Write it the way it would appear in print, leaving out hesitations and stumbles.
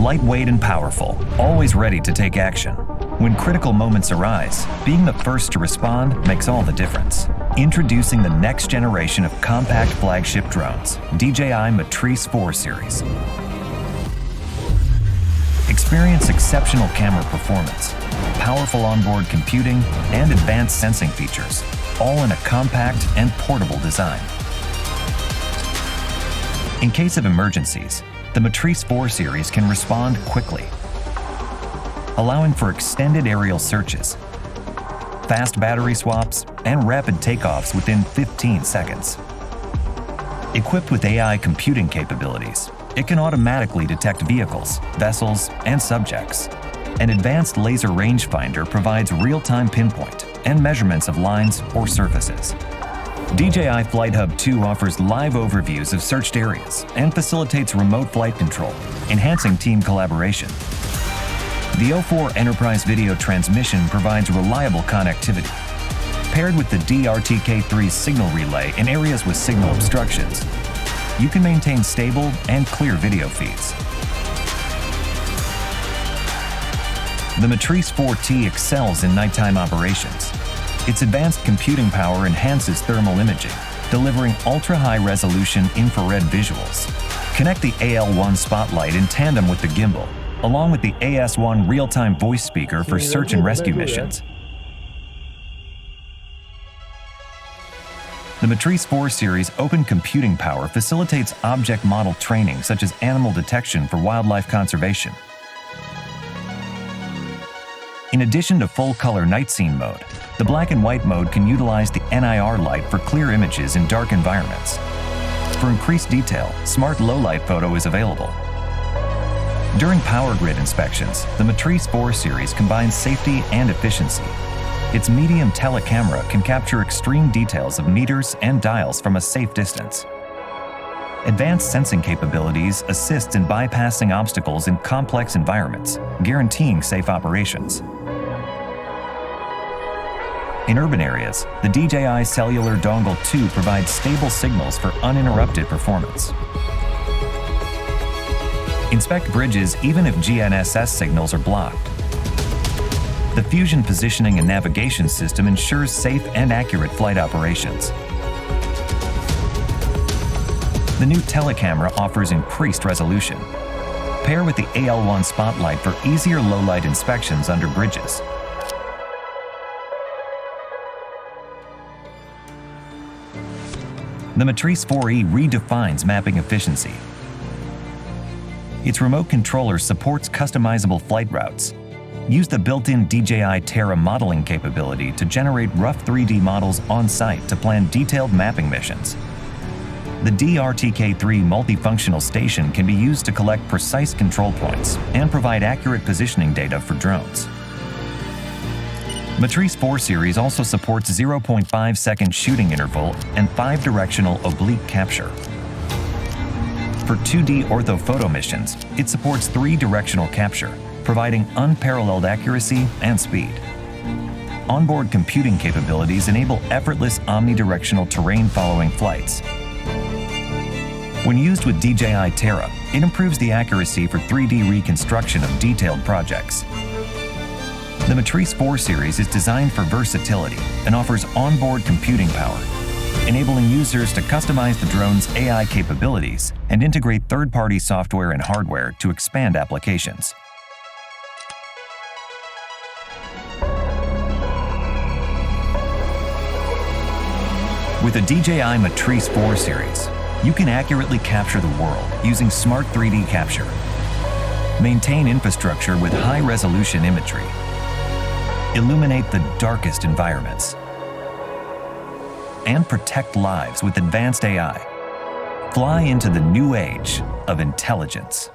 Lightweight and powerful, always ready to take action. When critical moments arise, being the first to respond makes all the difference. Introducing the next generation of compact flagship drones, DJI Matrice 4 series. Experience exceptional camera performance, powerful onboard computing, and advanced sensing features, all in a compact and portable design. In case of emergencies, the Matrice 4 series can respond quickly, allowing for extended aerial searches, fast battery swaps, and rapid takeoffs within 15 seconds. Equipped with AI computing capabilities, it can automatically detect vehicles, vessels, and subjects. An advanced laser rangefinder provides real-time pinpoint and measurements of lines or surfaces. DJI Flight Hub 2 offers live overviews of searched areas and facilitates remote flight control, enhancing team collaboration. The O4 Enterprise Video Transmission provides reliable connectivity. Paired with the DRTK3 signal relay in areas with signal obstructions, you can maintain stable and clear video feeds. The Matrice 4T excels in nighttime operations. Its advanced computing power enhances thermal imaging, delivering ultra-high-resolution infrared visuals. Connect the AL1 spotlight in tandem with the gimbal, along with the AS1 real-time voice speaker for search and rescue missions. The Matrice 4 series open computing power facilitates object model training such as animal detection for wildlife conservation. In addition to full-color night scene mode, the black and white mode can utilize the NIR light for clear images in dark environments. For increased detail, smart low-light photo is available. During power grid inspections, the Matrice 4 series combines safety and efficiency. Its medium telecamera can capture extreme details of meters and dials from a safe distance. Advanced sensing capabilities assist in bypassing obstacles in complex environments, guaranteeing safe operations. In urban areas, the DJI Cellular Dongle 2 provides stable signals for uninterrupted performance. Inspect bridges even if GNSS signals are blocked. The Fusion Positioning and Navigation System ensures safe and accurate flight operations. The new telecamera offers increased resolution. Pair with the AL1 spotlight for easier low-light inspections under bridges. The Matrice 4E redefines mapping efficiency. Its remote controller supports customizable flight routes. Use the built-in DJI Terra modeling capability to generate rough 3D models on-site to plan detailed mapping missions. The DRTK3 multifunctional station can be used to collect precise control points and provide accurate positioning data for drones. Matrice 4 series also supports 0.5-second shooting interval and 5-directional oblique capture. For 2D orthophoto missions, it supports 3-directional capture, providing unparalleled accuracy and speed. Onboard computing capabilities enable effortless omnidirectional terrain-following flights. When used with DJI Terra, it improves the accuracy for 3D reconstruction of detailed projects. The Matrice 4 series is designed for versatility and offers onboard computing power, enabling users to customize the drone's AI capabilities and integrate third-party software and hardware to expand applications. With the DJI Matrice 4 series, you can accurately capture the world using smart 3D capture, maintain infrastructure with high-resolution imagery, illuminate the darkest environments, and protect lives with advanced AI. Fly into the new age of intelligence.